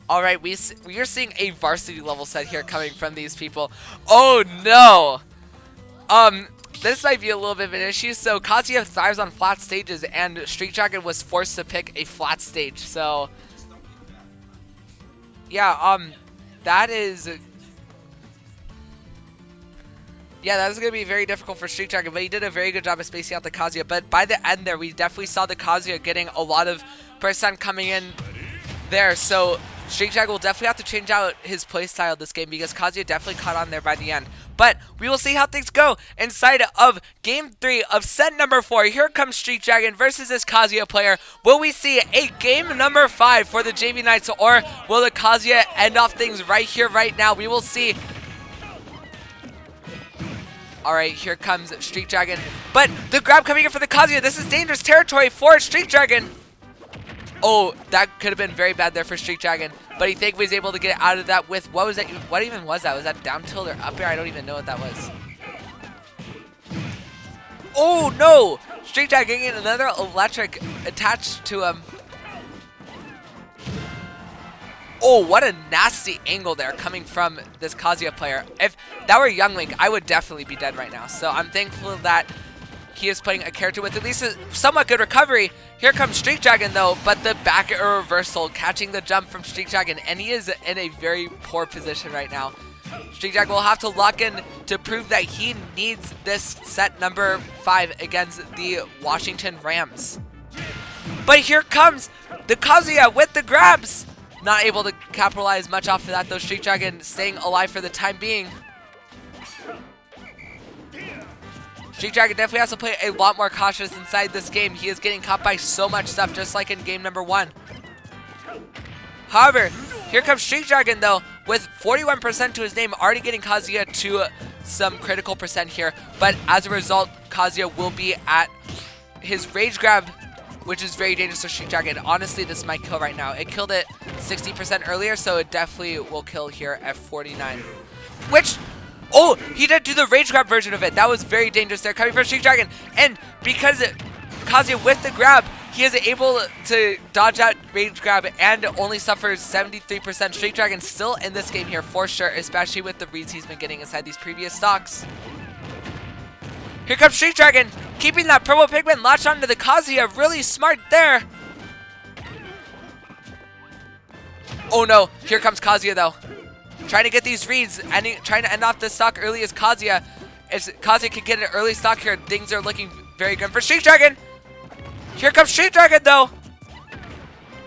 Alright, we are seeing a varsity level set here coming from these people. Oh no! This might be a little bit of an issue. So Kazuya thrives on flat stages, and Street Dragon was forced to pick a flat stage. So yeah, that is gonna be very difficult for Street Dragon, but he did a very good job of spacing out the Kazuya. But by the end there, we definitely saw the Kazuya getting a lot of percent coming in there. So Street Dragon will definitely have to change out his playstyle this game because Kazuya definitely caught on there by the end. But we will see how things go inside of Game 3 of set number 4. Here comes Street Dragon versus this Kazuya player. Will we see a game number 5 for the JV Knights, or will the Kazuya end off things right here, right now? We will see. Alright, here comes Street Dragon. But the grab coming in for the Kazuya. This is dangerous territory for Street Dragon. Oh, that could have been very bad there for Street Dragon. But he thankfully was able to get out of that with, what was that? What even was that? Was that down tilt or up air? I don't even know what that was. Oh no! Street Dragon getting another electric attached to him. Oh, what a nasty angle there coming from this Kazuya player. If that were Young Link, I would definitely be dead right now. So I'm thankful that he is playing a character with at least a somewhat good recovery. Here comes Street Dragon though, but the back air reversal catching the jump from Street Dragon, and he is in a very poor position right now. Street Dragon will have to lock in to prove that he needs this set number 5 against the Washington Rams. But here comes the Kazuya with the grabs. Not able to capitalize much off of that though. Street Dragon staying alive for the time being. Street Dragon definitely has to play a lot more cautious inside this game. He is getting caught by so much stuff, just like in game number 1. However, here comes Street Dragon though, with 41% to his name, already getting Kazuya to some critical percent here. But as a result, Kazuya will be at his rage grab, which is very dangerous for Street Dragon. Honestly, this might kill right now. It killed it 60% earlier, so it definitely will kill here at 49. Which, oh, he did do the rage grab version of it. That was very dangerous there coming from Street Dragon. And because Kazuya with the grab, he is able to dodge out rage grab and only suffers 73%. Street Dragon still in this game here for sure, especially with the reads he's been getting inside these previous stocks. Here comes Street Dragon, keeping that purple pigment latched onto the Kazuya. Really smart there. Oh no, here comes Kazuya though. Trying to get these reads, trying to end off this stock early as Kazuya. If Kazuya can get an early stock here, things are looking very good for Street Dragon. Here comes Street Dragon though.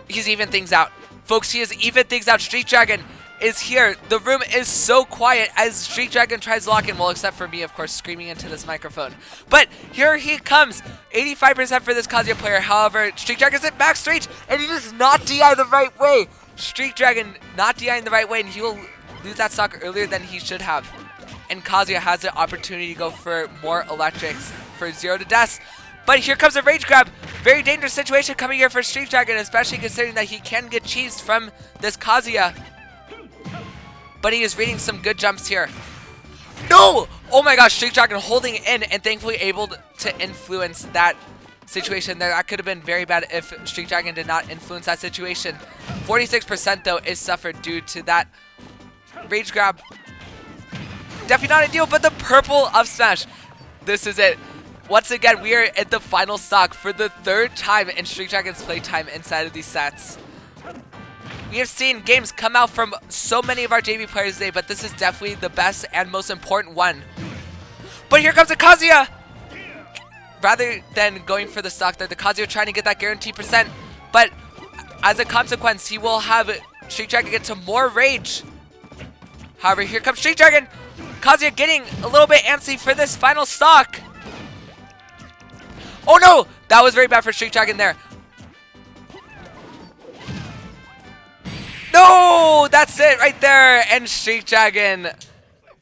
He's even things out. Folks, he has even things out. Street Dragon is here. The room is so quiet as Streak Dragon tries to lock in. Well, except for me, of course, screaming into this microphone. But here he comes. 85% for this Kazuya player. However, Streak Dragon's at max range, and he does not DI the right way. Streak Dragon not DIing the right way, and he will lose that stock earlier than he should have. And Kazuya has the opportunity to go for more electrics for 0 to death. But here comes a rage grab. Very dangerous situation coming here for Streak Dragon, especially considering that he can get cheesed from this Kazuya. But he is reading some good jumps here. No! Oh my gosh, Streak Dragon holding in and thankfully able to influence that situation there. That could have been very bad if Streak Dragon did not influence that situation. 46% though is suffered due to that rage grab. Definitely not ideal, but the purple up smash. This is it. Once again, we are at the final stock for the 3rd time in Streak Dragon's playtime inside of these sets. We have seen games come out from so many of our JV players today, but this is definitely the best and most important one. But here comes a Kazuya! Rather than going for the stock there, the Kazuya trying to get that guaranteed percent, but as a consequence, he will have Streak Dragon get to more rage. However, here comes Streak Dragon! Kazuya getting a little bit antsy for this final stock. Oh no! That was very bad for Streak Dragon there. No! That's it right there! And Streak Dragon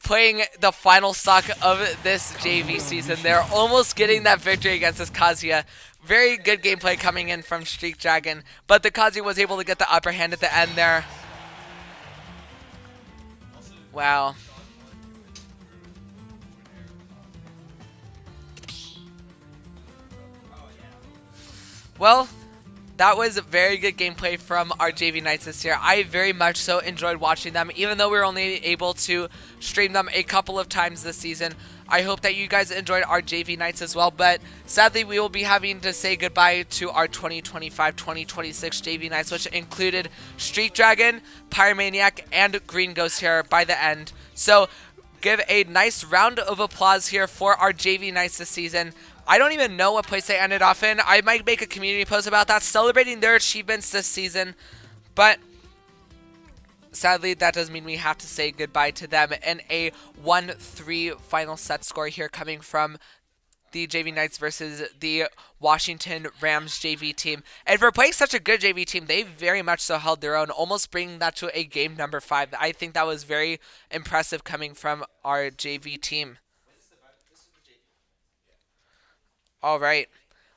playing the final stock of this JV season. They're almost getting that victory against this Kazuya. Very good gameplay coming in from Streak Dragon, but the Kazuya was able to get the upper hand at the end there. Wow. Well, that was very good gameplay from our JV Knights this year. I very much so enjoyed watching them, even though we were only able to stream them a couple of times this season. I hope that you guys enjoyed our JV Knights as well, but sadly we will be having to say goodbye to our 2025-2026 JV Knights, which included Streak Dragon, Pyromaniac, and Green Ghost here by the end. So give a nice round of applause here for our JV Knights this season. I don't even know what place they ended off in. I might make a community post about that, celebrating their achievements this season. But sadly, that does mean we have to say goodbye to them in a 1-3 final set score here coming from the JV Knights versus the Washington Rams JV team. And for playing such a good JV team, they very much so held their own, almost bringing that to a game number 5. I think that was very impressive coming from our JV team. All right.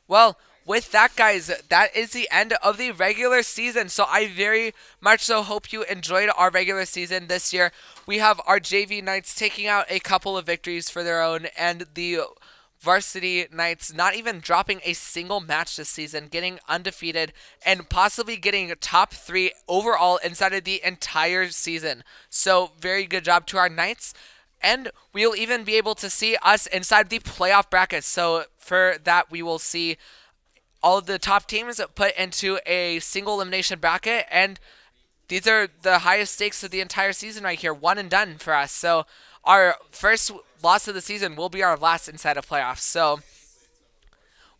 Well, with that, guys, that is the end of the regular season. So I very much so hope you enjoyed our regular season this year. We have our JV Knights taking out a couple of victories for their own, and the Varsity Knights not even dropping a single match this season, getting undefeated, and possibly getting top 3 overall inside of the entire season. So very good job to our Knights. And we'll even be able to see us inside the playoff brackets. So for that, we will see all of the top teams put into a single elimination bracket. And these are the highest stakes of the entire season right here. One and done for us. So our first loss of the season will be our last inside of playoffs. So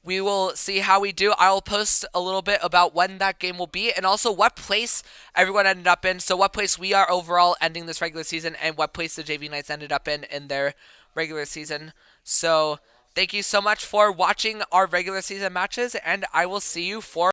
we will see how we do. I'll post a little bit about when that game will be and also what place everyone ended up in. So what place we are overall ending this regular season and what place the JV Knights ended up in their regular season. So thank you so much for watching our regular season matches, and I will see you for